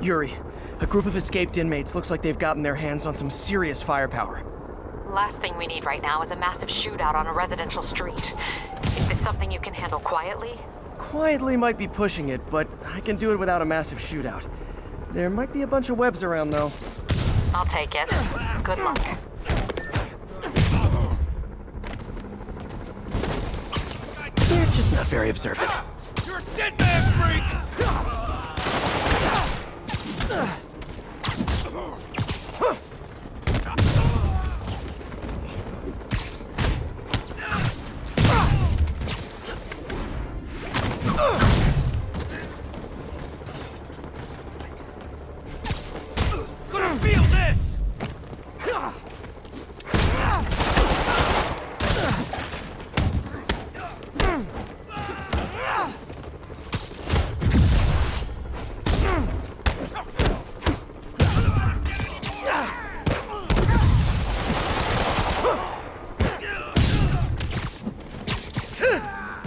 Yuri, a group of escaped inmates looks like they've gotten their hands on some serious firepower. Last thing we need right now is a massive shootout on a residential street. Is this something you can handle quietly? Quietly might be pushing it, but I can do it without a massive shootout. There might be a bunch of webs around, though. I'll take it. Good luck. They're just not very observant. You're a dead man, freak! Gonna feel this!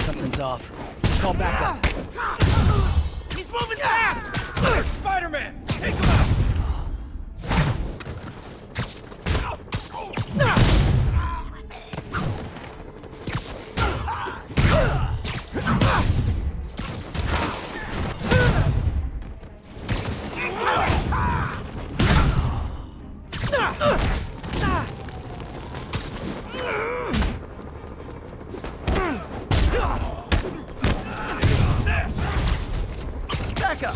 Something's off. Call back up. He's moving fast! Spider-Man! Take him out! Back up!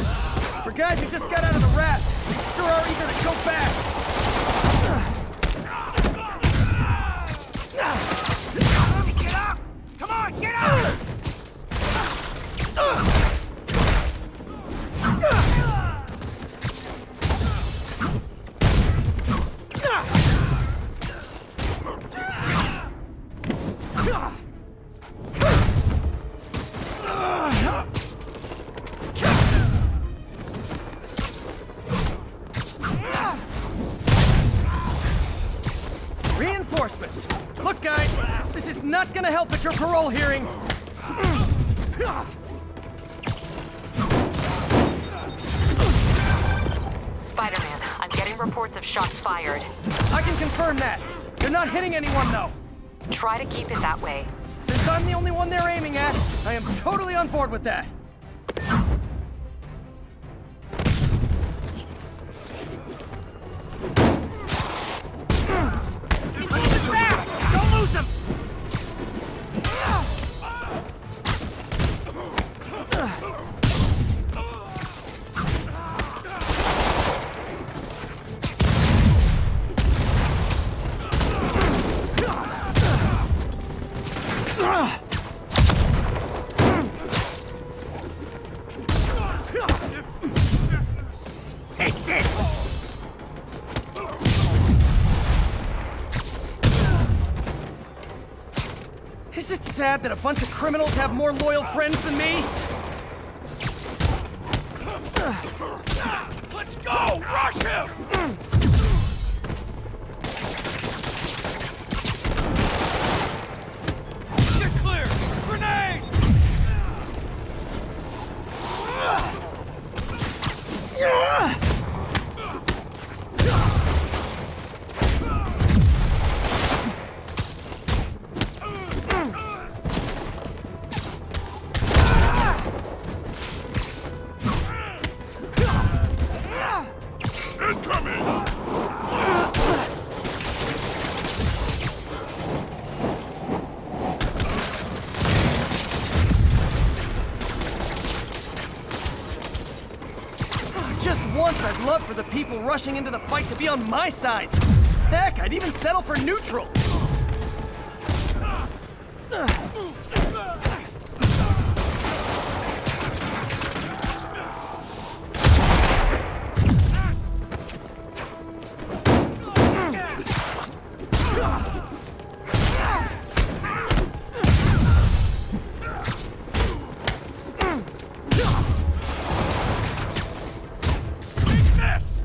For guys who just got out of the rat, they sure are eager to go back! Get up! Come on, get up! Reinforcements! Look, guys, this is not gonna help at your parole hearing! Spider-Man, I'm getting reports of shots fired. I can confirm that. They're not hitting anyone, though. Try to keep it that way. Since I'm the only one they're aiming at, I am totally on board with that. He's moving fast! Don't lose him! Take this! Is it sad that a bunch of criminals have more loyal friends than me? Let's go! Rush him! Get clear! Grenade! Just once I'd love for the people rushing into the fight to be on my side. Heck, I'd even settle for neutral. Take this!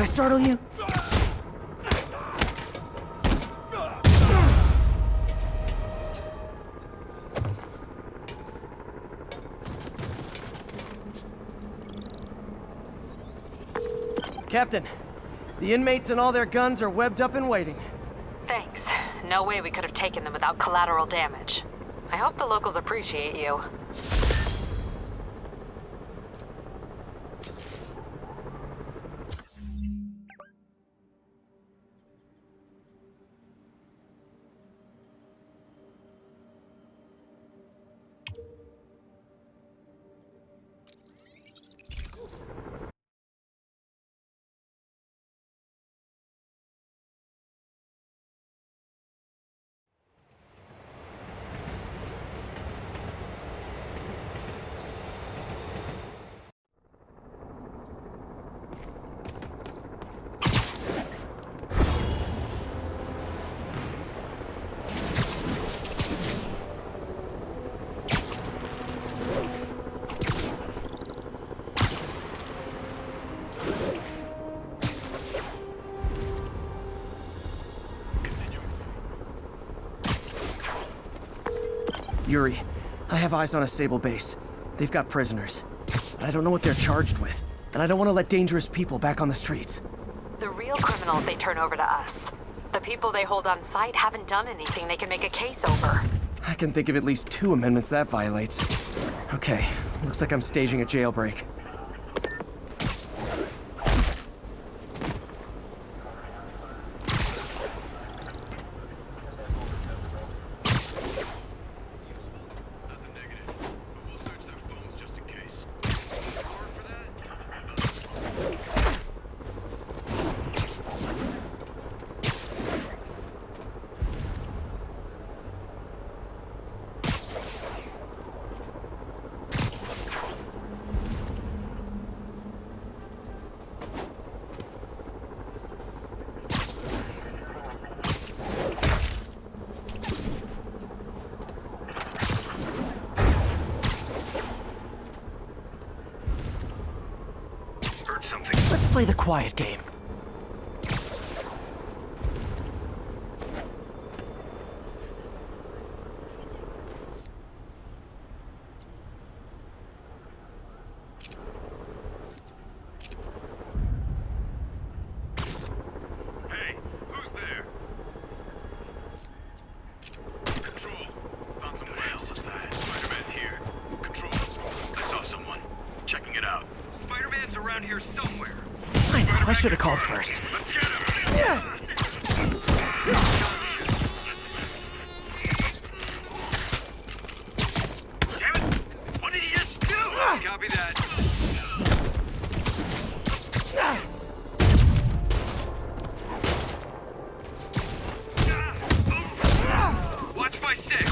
Did I startle you? Captain, the inmates and all their guns are webbed up and waiting. Thanks. No way we could have taken them without collateral damage. I hope the locals appreciate you. Yuri, I have eyes on a Sable base. They've got prisoners. But I don't know what they're charged with. And I don't want to let dangerous people back on the streets. The real criminals they turn over to us. The people they hold on site haven't done anything they can make a case over. I can think of at least 2 amendments that violates. Okay, looks like I'm staging a jailbreak. Let's play the quiet game. Hey, who's there? Control. Found some whales. Spider-Man's here. Control. I saw someone. Checking it out. Spider-Man's around here somewhere. I should have called first. Let's get him! Yeah! Damn it! What did he just do? Copy that. Watch my six.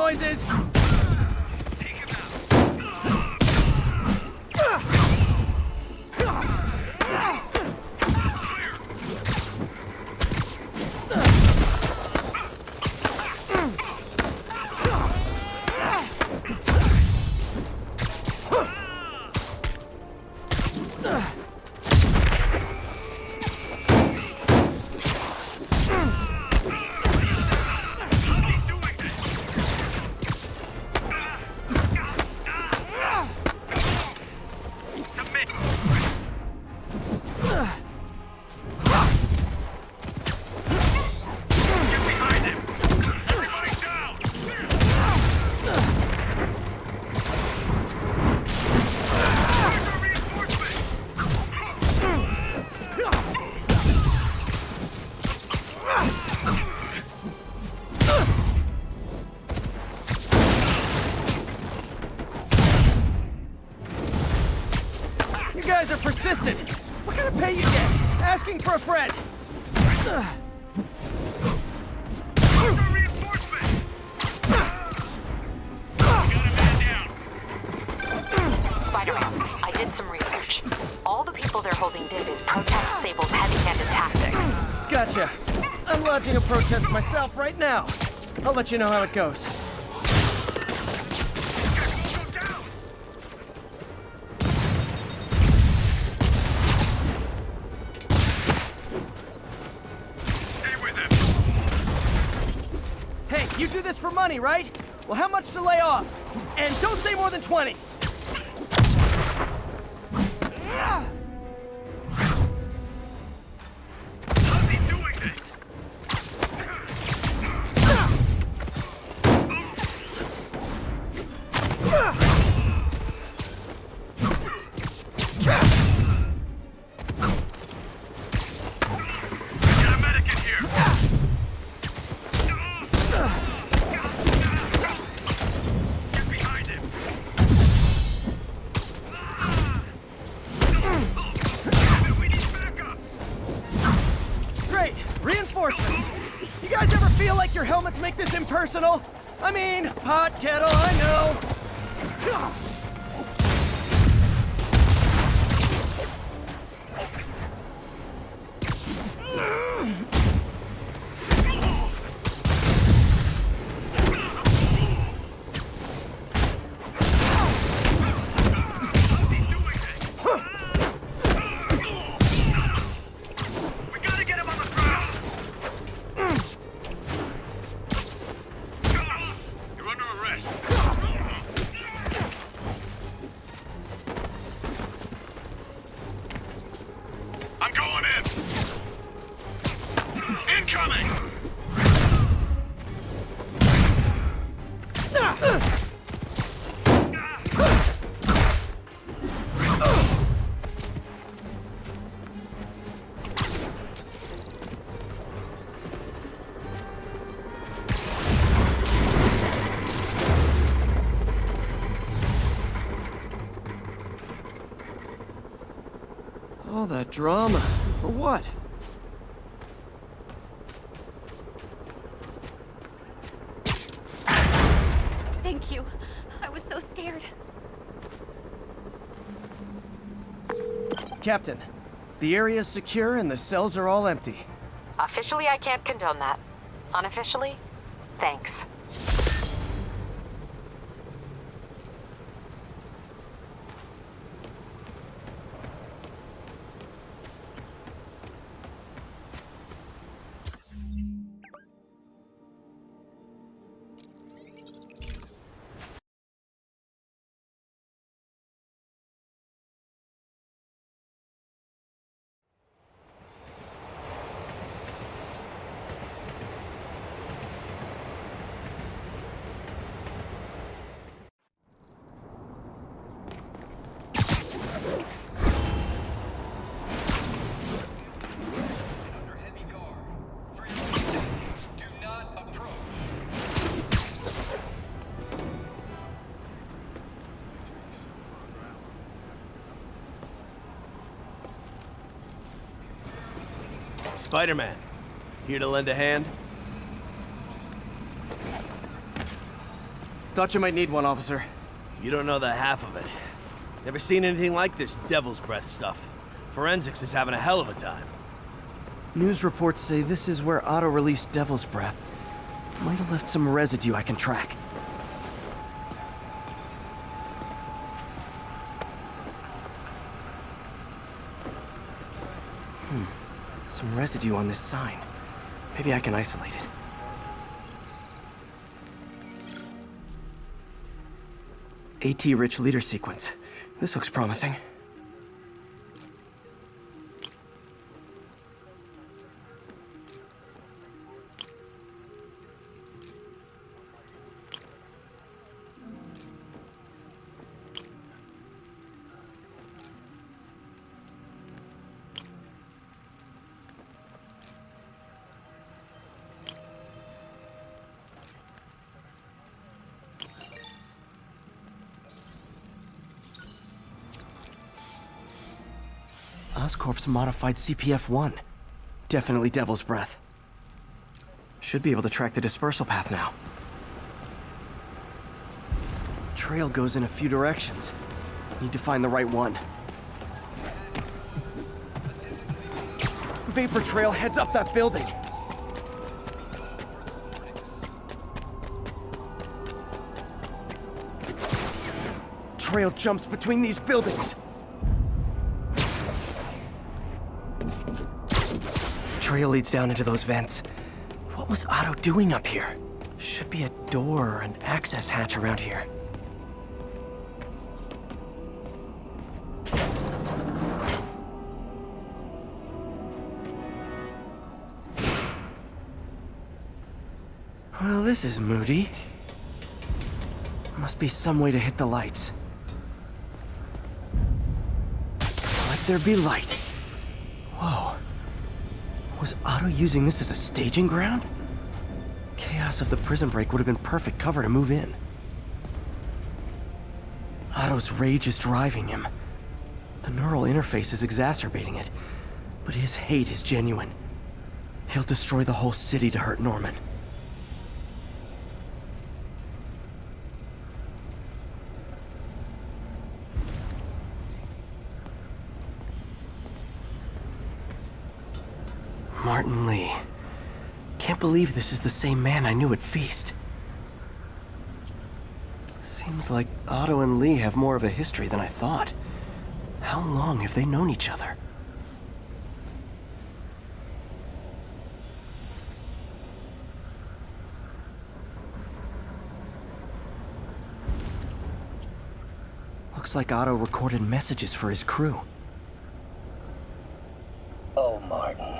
noises! You guys are persistent. What kind of pay you get? Asking for a friend. Spider-Man, I did some research. All the people they're holding did is protest Sable's heavy-handed tactics. Gotcha. I'm lodging a protest myself right now. I'll let you know how it goes. Hey, you do this for money, right? Well, how much to lay off? And don't say more than 20. How's he doing this? Get a medic in here. Get behind him. We need backup. Great! Reinforcements! You guys ever feel like your helmets make this impersonal? I mean, pot kettle, I know. We gotta get him on the ground. You're under arrest. I'm going in. Incoming. All that drama. For what? Thank you. I was so scared. Captain, the area's secure and the cells are all empty. Officially, I can't condone that. Unofficially, thanks. Spider-Man, here to lend a hand? Thought you might need one, officer. You don't know the half of it. Never seen anything like this devil's breath stuff. Forensics is having a hell of a time. News reports say this is where Otto released Devil's Breath. Might have left some residue I can track. Some residue on this sign. Maybe I can isolate it. AT-rich leader sequence. This looks promising. Oscorp's modified CPF-1. Definitely Devil's Breath. Should be able to track the dispersal path now. Trail goes in a few directions. Need to find the right one. Vapor trail heads up that building. Trail jumps between these buildings. Trail leads down into those vents. What was Otto doing up here? Should be a door or an access hatch around here. Well, this is moody. Must be some way to hit the lights. Let there be light. Whoa. Was Otto using this as a staging ground? Chaos of the prison break would have been perfect cover to move in. Otto's rage is driving him. The neural interface is exacerbating it, but his hate is genuine. He'll destroy the whole city to hurt Norman. Martin Lee. Can't believe this is the same man I knew at Feast. Seems like Otto and Lee have more of a history than I thought. How long have they known each other? Looks like Otto recorded messages for his crew. Oh, Martin.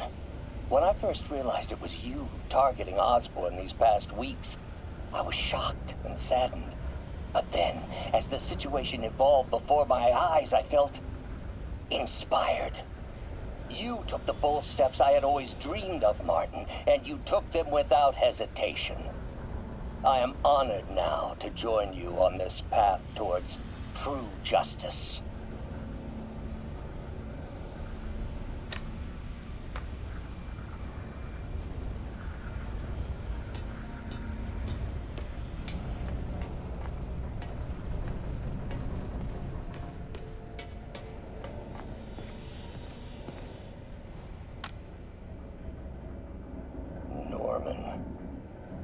When I first realized it was you targeting Osborn these past weeks, I was shocked and saddened. But then, as the situation evolved before my eyes, I felt inspired. You took the bold steps I had always dreamed of, Martin, and you took them without hesitation. I am honored now to join you on this path towards true justice.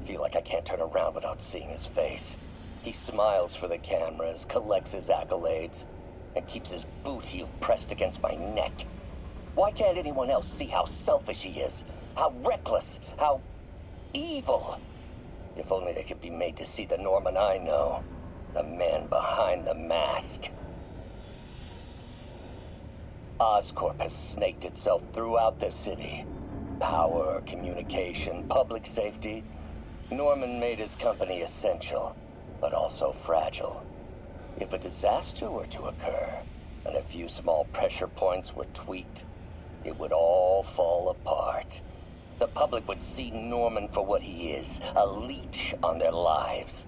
Feel like I can't turn around without seeing his face. He smiles for the cameras, collects his accolades, and keeps his boot heel pressed against my neck. Why can't anyone else see how selfish he is? How reckless, how evil? If only they could be made to see the Norman I know. The man behind the mask. Oscorp has snaked itself throughout the city. Power, communication, public safety. Norman made his company essential, but also fragile. If a disaster were to occur, and a few small pressure points were tweaked, it would all fall apart. The public would see Norman for what he is, a leech on their lives.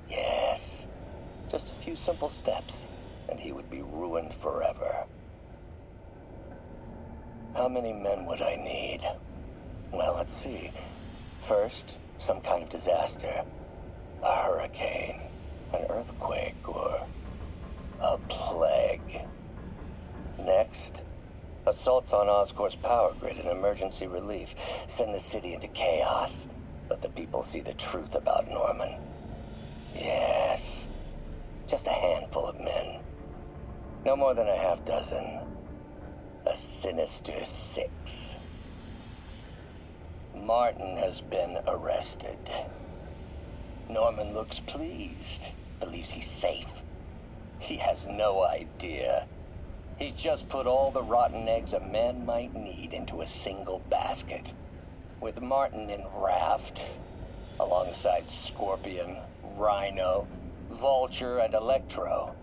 Yes, just a few simple steps, and he would be ruined forever. How many men would I need? Well, let's see. First, some kind of disaster. A hurricane. earthquake or a plague. Next, assaults on Oscorp's power grid and emergency relief send the city into chaos. Let the people see the truth about Norman. Yes, just a handful of men. No more than a half dozen. A sinister 6. Martin has been arrested. Norman looks pleased, believes he's safe. He has no idea. He's just put all the rotten eggs a man might need into a single basket. With Martin in raft, alongside Scorpion, Rhino, Vulture, and Electro,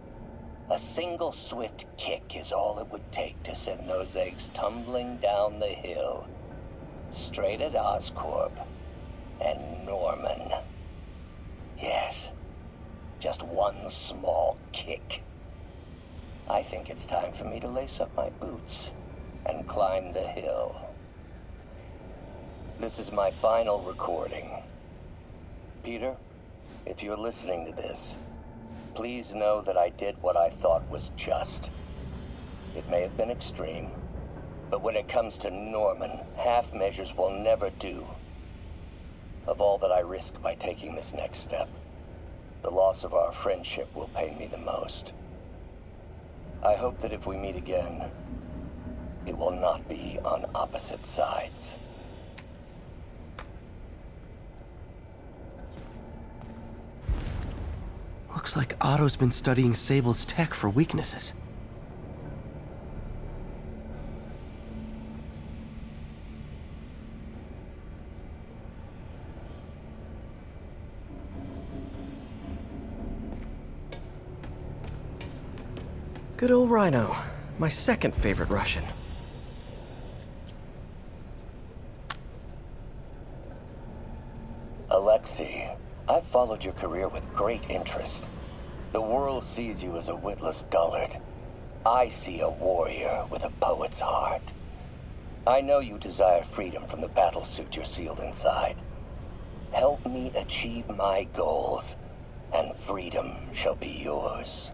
a single swift kick is all it would take to send those eggs tumbling down the hill, straight at Oscorp and Norman. Yes, just one small kick. I think it's time for me to lace up my boots and climb the hill. This is my final recording. Peter, if you're listening to this, please know that I did what I thought was just. It may have been extreme, but when it comes to Norman, half measures will never do. Of all that I risk by taking this next step, the loss of our friendship will pain me the most. I hope that if we meet again, it will not be on opposite sides. Looks like Otto's been studying Sable's tech for weaknesses. Good old Rhino, my second favorite Russian. Alexei, I've followed your career with great interest. The world sees you as a witless dullard. I see a warrior with a poet's heart. I know you desire freedom from the battlesuit you're sealed inside. Help me achieve my goals, and freedom shall be yours.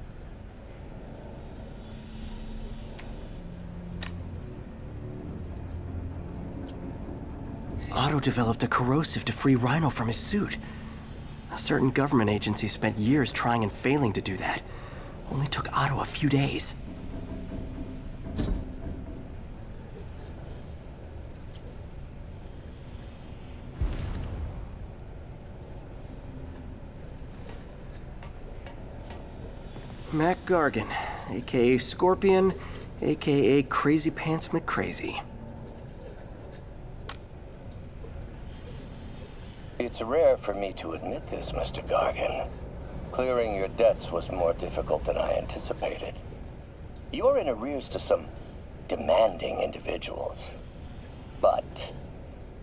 Otto developed a corrosive to free Rhino from his suit. A certain government agency spent years trying and failing to do that. Only took Otto a few days. Mac Gargan, aka Scorpion, aka Crazy Pants McCrazy. It's rare for me to admit this, Mr. Gargan. Clearing your debts was more difficult than I anticipated. You're in arrears to some demanding individuals. But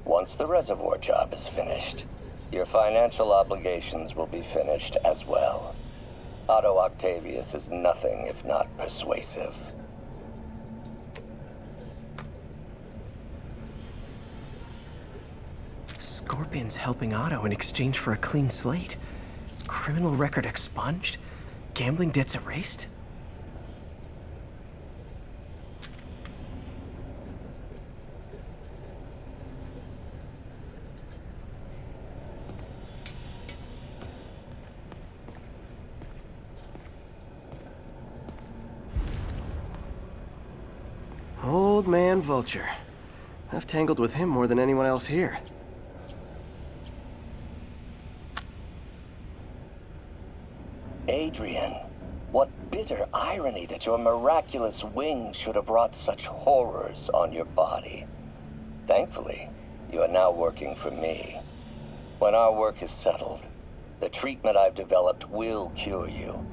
once the reservoir job is finished, your financial obligations will be finished as well. Otto Octavius is nothing if not persuasive. Scorpion's helping Otto in exchange for a clean slate. Criminal record expunged? Gambling debts erased? Old man Vulture. I've tangled with him more than anyone else here. Adrian, what bitter irony that your miraculous wings should have wrought such horrors on your body. Thankfully, you are now working for me. When our work is settled, the treatment I've developed will cure you.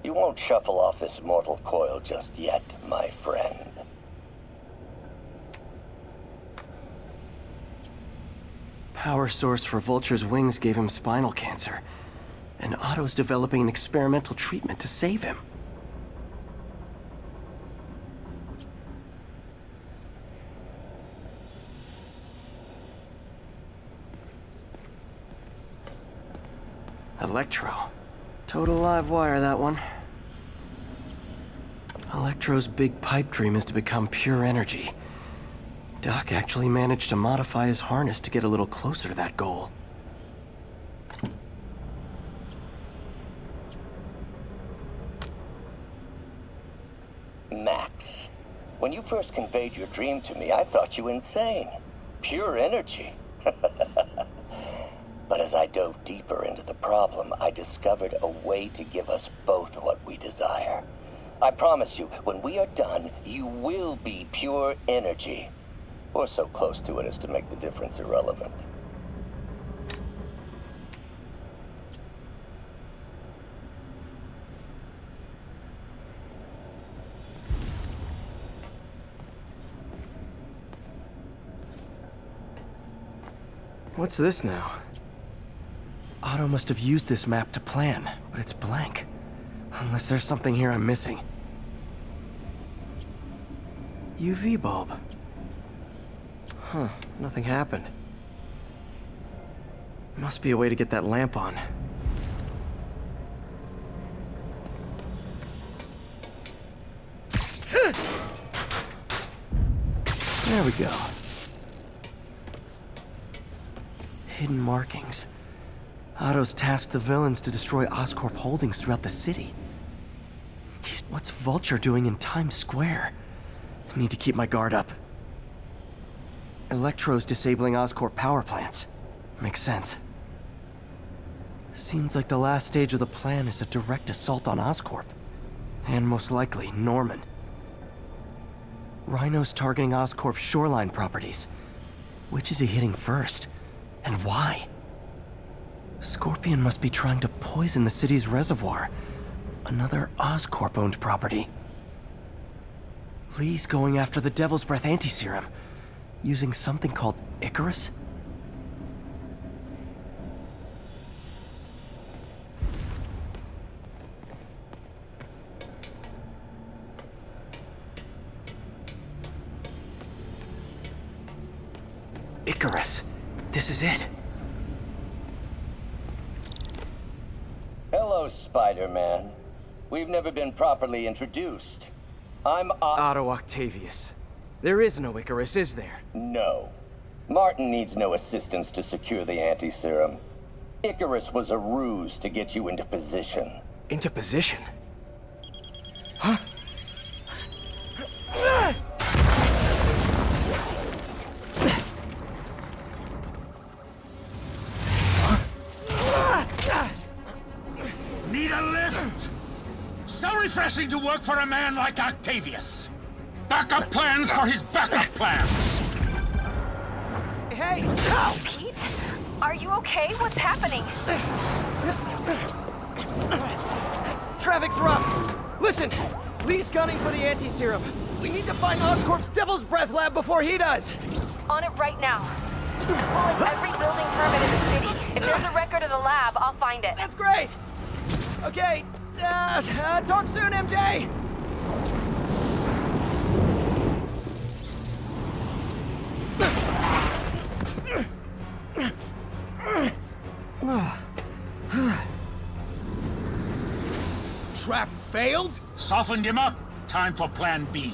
You won't shuffle off this mortal coil just yet, my friend. Power source for Vulture's wings gave him spinal cancer. And Otto's developing an experimental treatment to save him. Electro. Total live wire, that one. Electro's big pipe dream is to become pure energy. Doc actually managed to modify his harness to get a little closer to that goal. Max, when you first conveyed your dream to me, I thought you insane. Pure energy. But as I dove deeper into the problem, I discovered a way to give us both what we desire. I promise you, when we are done, you will be pure energy. Or so close to it as to make the difference irrelevant. What's this now? Otto must have used this map to plan, but it's blank. Unless there's something here I'm missing. UV bulb. Huh, nothing happened. Must be a way to get that lamp on. There we go. Hidden markings. Otto's tasked the villains to destroy Oscorp holdings throughout the city. What's Vulture doing in Times Square? I need to keep my guard up. Electro's disabling Oscorp power plants. Makes sense. Seems like the last stage of the plan is a direct assault on Oscorp. And most likely, Norman. Rhino's targeting Oscorp's shoreline properties. Which is he hitting first? And why? Scorpion must be trying to poison the city's reservoir. Another Oscorp-owned property. Lee's going after the Devil's Breath anti-serum, using something called Icarus? Icarus. This is it. Hello, Spider-Man. We've never been properly introduced. I'm Otto Octavius. There is no Icarus, is there? No. Martin needs no assistance to secure the anti-serum. Icarus was a ruse to get you into position. Into position? Huh? Need a lift? So refreshing to work for a man like Octavius. Backup plans for his backup plans. Hey! Oh, Pete? Are you okay? What's happening? Traffic's rough. Listen, Lee's gunning for the anti-serum. We need to find Oscorp's Devil's Breath lab before he does. On it right now. I'm pulling every building permit in the city. If there's a record of the lab, I'll find it. That's great. Okay, talk soon, MJ. Trap failed? Softened him up. Time for plan B.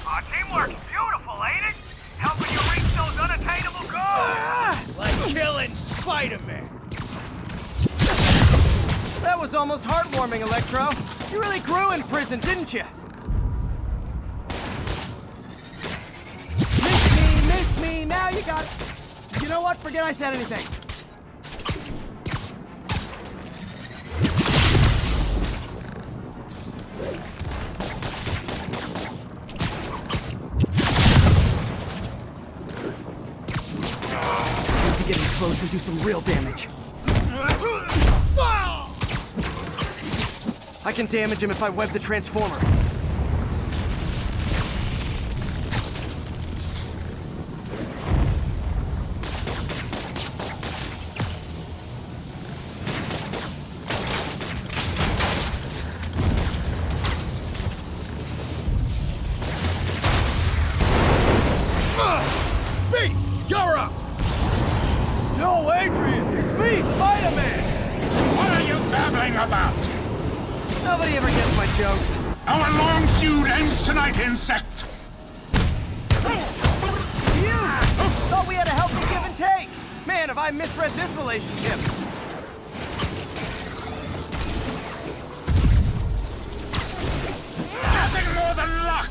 Our teamwork's beautiful, ain't it? Helping you reach those unattainable goals! Like killing Spider-Man. That was almost heartwarming, Electro. You really grew in prison, didn't you? Miss me, now you got it. You know what? Forget I said anything. Let's get in close and do some real damage. I can damage him if I web the transformer. Adrian, it's me, Spider-Man! What are you babbling about? Nobody ever gets my jokes. Our long feud ends tonight, insect! You! Thought we had a healthy give and take! Man, have I misread this relationship. Nothing more than luck!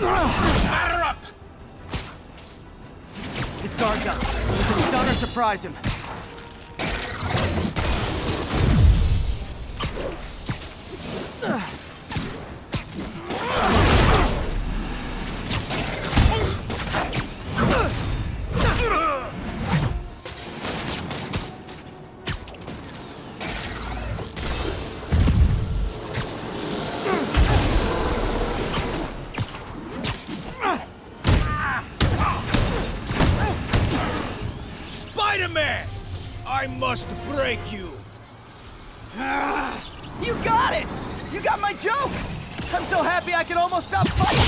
Batter up! His guard's up. We can stun or surprise him. Spider-Man! I must break you. You got it! You got my joke! I'm so happy I can almost stop fighting!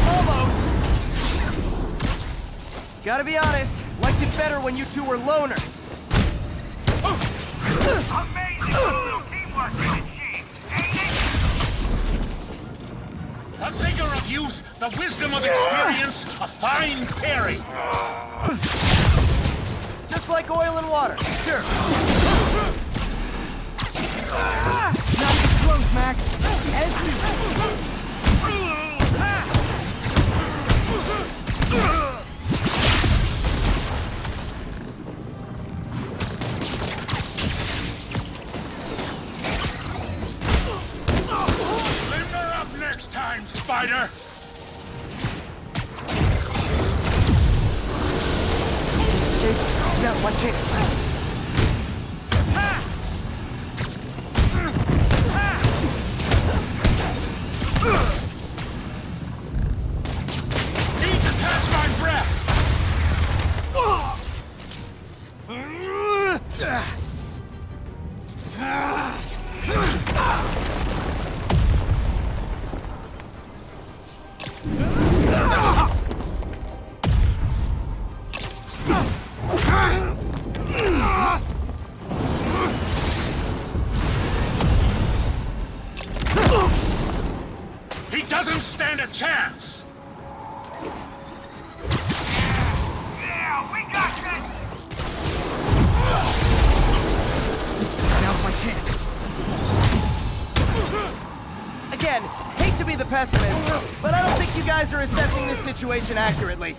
Almost! Gotta be honest, liked it better when you two were loners. Amazing little teamwork, G. Ain't it? The vigor of youth, the wisdom of experience, a fine pairing. Just like oil and water, sure. Not even close, Max. As Limber up next time, Spider! Now, one chance. Need to catch my breath! He doesn't stand a chance! Yeah, we got this! Now's my chance. Again, hate to be the pessimist, but I don't think you guys are assessing this situation accurately.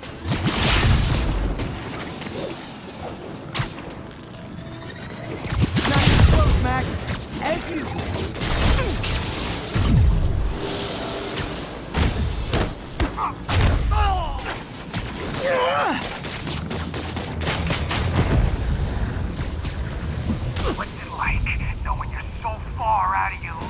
Not even close, Max. As usual. What's it like, knowing you're so far out of your league?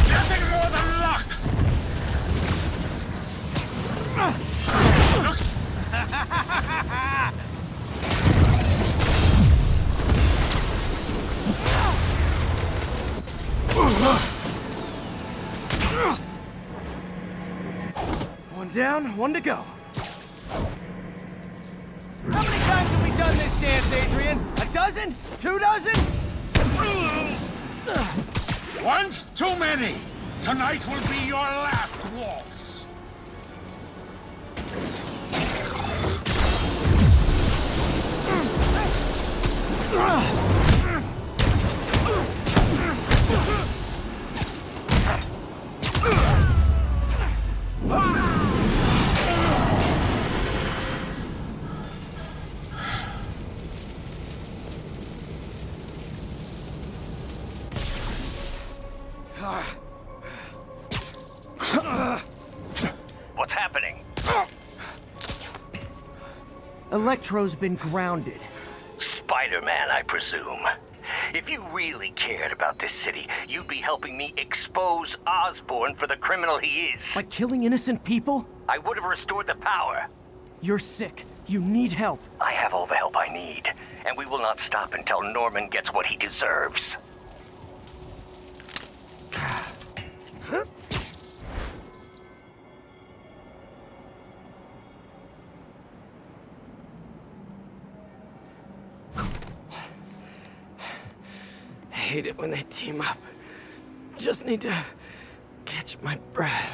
Nothing more than luck! Look! One down, one to go. How many times have we done this dance, Adrian? A dozen? 2 dozen? Once too many! Tonight will be your last waltz! What's happening? Electro's been grounded. Spider-Man, I presume. If you really cared about this city, you'd be helping me expose Osborn for the criminal he is. By killing innocent people? I would have restored the power. You're sick. You need help. I have all the help I need, and we will not stop until Norman gets what he deserves. I hate it when they team up. Just need to catch my breath.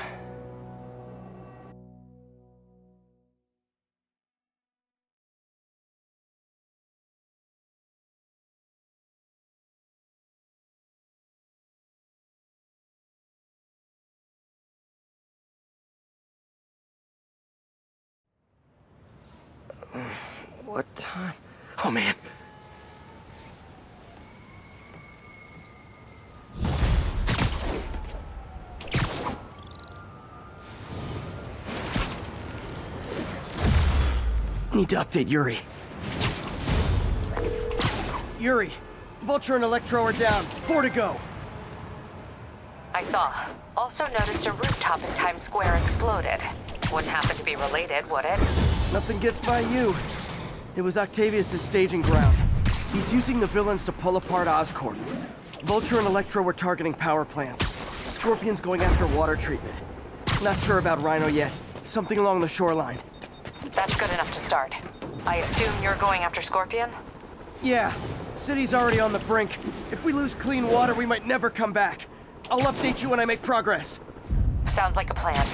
What time? Oh man. Need to update Yuri. Yuri, Vulture and Electro are down. 4 to go. I saw. Also noticed a rooftop in Times Square exploded. Wouldn't happen to be related, would it? Nothing gets by you. It was Octavius' staging ground. He's using the villains to pull apart Oscorp. Vulture and Electro were targeting power plants. Scorpion's going after water treatment. Not sure about Rhino yet. Something along the shoreline. That's good enough to start. I assume you're going after Scorpion? Yeah. City's already on the brink. If we lose clean water, we might never come back. I'll update you when I make progress. Sounds like a plan.